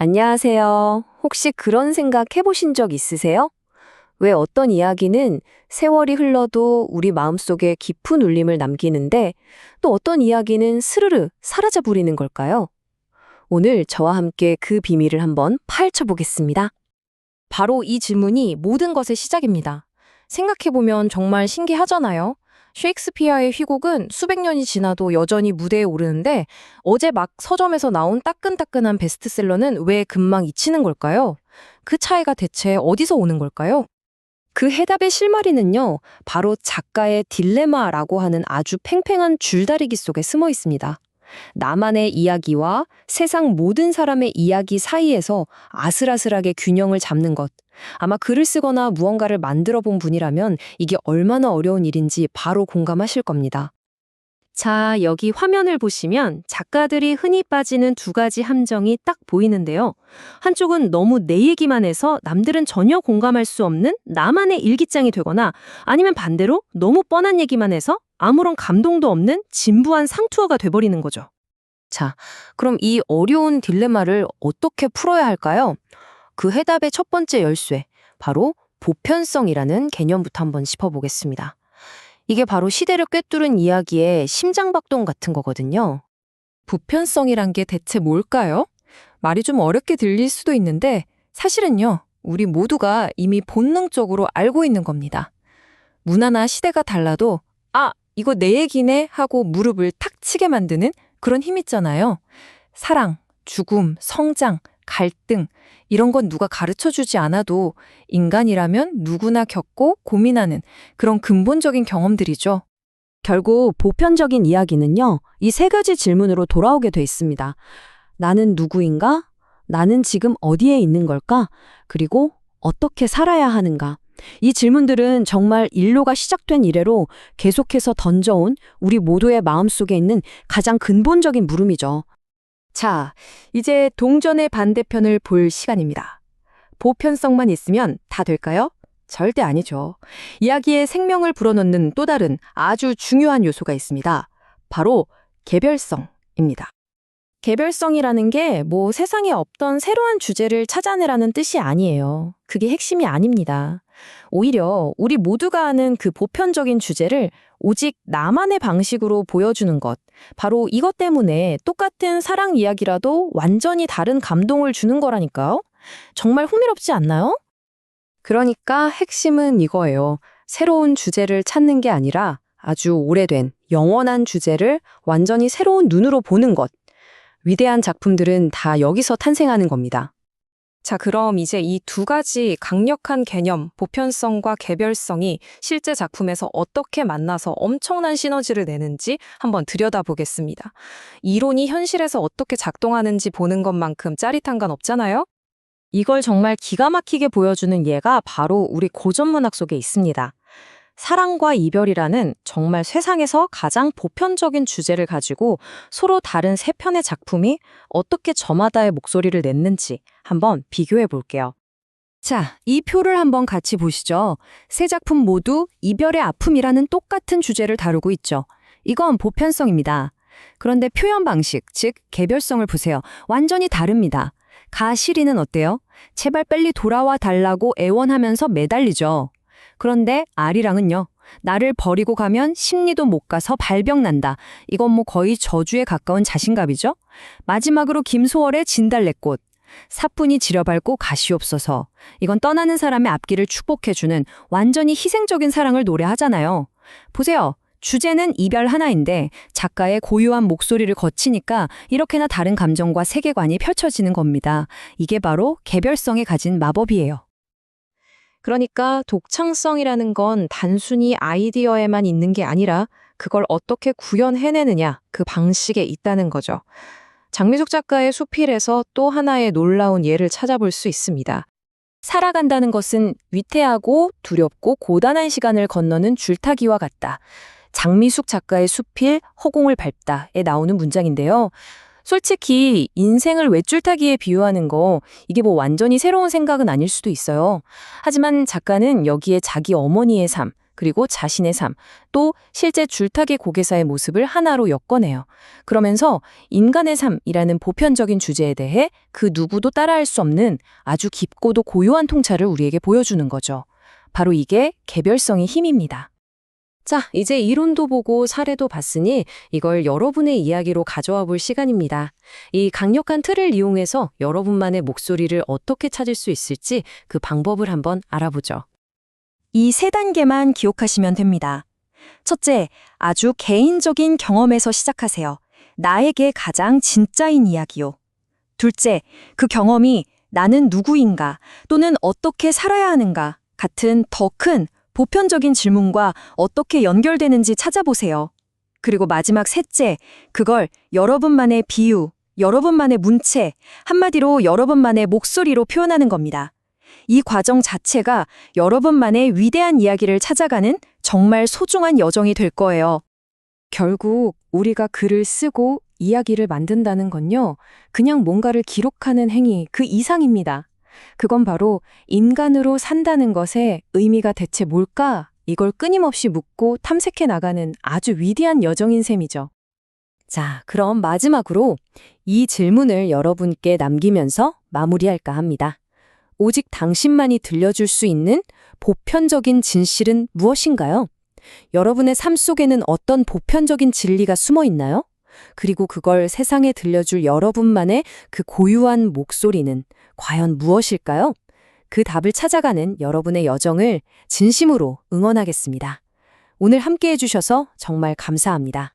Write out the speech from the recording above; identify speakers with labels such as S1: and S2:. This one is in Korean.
S1: 안녕하세요. 혹시 그런 생각 해보신 적 있으세요? 왜 어떤 이야기는 세월이 흘러도 우리 마음속에 깊은 울림을 남기는데 또 어떤 이야기는 스르르 사라져 버리는 걸까요? 오늘 저와 함께 그 비밀을 한번 파헤쳐 보겠습니다.
S2: 바로 이 질문이 모든 것의 시작입니다. 생각해보면 정말 신기하잖아요. 셰익스피어의 희곡은 수백 년이 지나도 여전히 무대에 오르는데 어제 막 서점에서 나온 따끈따끈한 베스트셀러는 왜 금방 잊히는 걸까요? 그 차이가 대체 어디서 오는 걸까요?
S1: 그 해답의 실마리는요, 바로 작가의 딜레마라고 하는 아주 팽팽한 줄다리기 속에 숨어 있습니다. 나만의 이야기와 세상 모든 사람의 이야기 사이에서 아슬아슬하게 균형을 잡는 것. 아마 글을 쓰거나 무언가를 만들어 본 분이라면 이게 얼마나 어려운 일인지 바로 공감하실 겁니다. 자, 여기 화면을 보시면 작가들이 흔히 빠지는 두 가지 함정이 딱 보이는데요. 한쪽은 너무 내 얘기만 해서 남들은 전혀 공감할 수 없는 나만의 일기장이 되거나 아니면 반대로 너무 뻔한 얘기만 해서 아무런 감동도 없는 진부한 상투어가 돼버리는 거죠. 자, 그럼 이 어려운 딜레마를 어떻게 풀어야 할까요? 그 해답의 첫 번째 열쇠, 바로 보편성이라는 개념부터 한번 짚어보겠습니다. 이게 바로 시대를 꿰뚫은 이야기의 심장박동 같은 거거든요.
S2: 보편성이란 게 대체 뭘까요? 말이 좀 어렵게 들릴 수도 있는데 사실은요, 우리 모두가 이미 본능적으로 알고 있는 겁니다. 문화나 시대가 달라도 이거 내 얘기네 하고 무릎을 탁 치게 만드는 그런 힘 있잖아요. 사랑, 죽음, 성장, 갈등 이런 건 누가 가르쳐주지 않아도 인간이라면 누구나 겪고 고민하는 그런 근본적인 경험들이죠.
S1: 결국 보편적인 이야기는요, 이 세 가지 질문으로 돌아오게 돼 있습니다. 나는 누구인가? 나는 지금 어디에 있는 걸까? 그리고 어떻게 살아야 하는가? 이 질문들은 정말 인류가 시작된 이래로 계속해서 던져온 우리 모두의 마음속에 있는 가장 근본적인 물음이죠.
S2: 자, 이제 동전의 반대편을 볼 시간입니다. 보편성만 있으면 다 될까요? 절대 아니죠. 이야기에 생명을 불어넣는 또 다른 아주 중요한 요소가 있습니다. 바로 개별성입니다. 개별성이라는 게 세상에 없던 새로운 주제를 찾아내라는 뜻이 아니에요. 그게 핵심이 아닙니다. 오히려 우리 모두가 아는 그 보편적인 주제를 오직 나만의 방식으로 보여주는 것. 바로 이것 때문에 똑같은 사랑 이야기라도 완전히 다른 감동을 주는 거라니까요. 정말 흥미롭지 않나요?
S1: 그러니까 핵심은 이거예요. 새로운 주제를 찾는 게 아니라 아주 오래된, 영원한 주제를 완전히 새로운 눈으로 보는 것. 위대한 작품들은 다 여기서 탄생하는 겁니다.
S2: 자, 그럼 이제 이 두 가지 강력한 개념, 보편성과 개별성이 실제 작품에서 어떻게 만나서 엄청난 시너지를 내는지 한번 들여다보겠습니다. 이론이 현실에서 어떻게 작동하는지 보는 것만큼 짜릿한 건 없잖아요?
S1: 이걸 정말 기가 막히게 보여주는 예가 바로 우리 고전문학 속에 있습니다. 사랑과 이별이라는 정말 세상에서 가장 보편적인 주제를 가지고 서로 다른 세 편의 작품이 어떻게 저마다의 목소리를 냈는지 한번 비교해 볼게요. 자, 이 표를 한번 같이 보시죠. 세 작품 모두 이별의 아픔이라는 똑같은 주제를 다루고 있죠. 이건 보편성입니다. 그런데 표현 방식, 즉 개별성을 보세요. 완전히 다릅니다. 가시리는 어때요? 제발 빨리 돌아와 달라고 애원하면서 매달리죠. 그런데 아리랑은요. 나를 버리고 가면 심리도 못 가서 발병난다. 이건 거의 저주에 가까운 자신감이죠. 마지막으로 김소월의 진달래꽃. 사뿐히 지려밟고 가시옵소서. 이건 떠나는 사람의 앞길을 축복해주는 완전히 희생적인 사랑을 노래하잖아요. 보세요. 주제는 이별 하나인데 작가의 고유한 목소리를 거치니까 이렇게나 다른 감정과 세계관이 펼쳐지는 겁니다. 이게 바로 개별성이 가진 마법이에요.
S2: 그러니까 독창성이라는 건 단순히 아이디어에만 있는 게 아니라 그걸 어떻게 구현해내느냐, 그 방식에 있다는 거죠. 장미숙 작가의 수필에서 또 하나의 놀라운 예를 찾아볼 수 있습니다.
S1: 살아간다는 것은 위태하고 두렵고 고단한 시간을 건너는 줄타기와 같다. 장미숙 작가의 수필 허공을 밟다에 나오는 문장인데요. 솔직히 인생을 외줄타기에 비유하는 거 이게 완전히 새로운 생각은 아닐 수도 있어요. 하지만 작가는 여기에 자기 어머니의 삶, 그리고 자신의 삶, 또 실제 줄타기 고개사의 모습을 하나로 엮어내요. 그러면서 인간의 삶이라는 보편적인 주제에 대해 그 누구도 따라할 수 없는 아주 깊고도 고요한 통찰을 우리에게 보여주는 거죠. 바로 이게 개별성의 힘입니다. 자, 이제 이론도 보고 사례도 봤으니 이걸 여러분의 이야기로 가져와 볼 시간입니다. 이 강력한 틀을 이용해서 여러분만의 목소리를 어떻게 찾을 수 있을지 그 방법을 한번 알아보죠. 이 세 단계만 기억하시면 됩니다. 첫째, 아주 개인적인 경험에서 시작하세요. 나에게 가장 진짜인 이야기요. 둘째, 그 경험이 나는 누구인가 또는 어떻게 살아야 하는가 같은 더 큰 보편적인 질문과 어떻게 연결되는지 찾아보세요. 그리고 마지막 셋째, 그걸 여러분만의 비유, 여러분만의 문체, 한마디로 여러분만의 목소리로 표현하는 겁니다. 이 과정 자체가 여러분만의 위대한 이야기를 찾아가는 정말 소중한 여정이 될 거예요. 결국 우리가 글을 쓰고 이야기를 만든다는 건요, 그냥 뭔가를 기록하는 행위 그 이상입니다. 그건 바로 인간으로 산다는 것의 의미가 대체 뭘까? 이걸 끊임없이 묻고 탐색해 나가는 아주 위대한 여정인 셈이죠. 자, 그럼 마지막으로 이 질문을 여러분께 남기면서 마무리할까 합니다. 오직 당신만이 들려줄 수 있는 보편적인 진실은 무엇인가요? 여러분의 삶 속에는 어떤 보편적인 진리가 숨어 있나요? 그리고 그걸 세상에 들려줄 여러분만의 그 고유한 목소리는 과연 무엇일까요? 그 답을 찾아가는 여러분의 여정을 진심으로 응원하겠습니다. 오늘 함께 해주셔서 정말 감사합니다.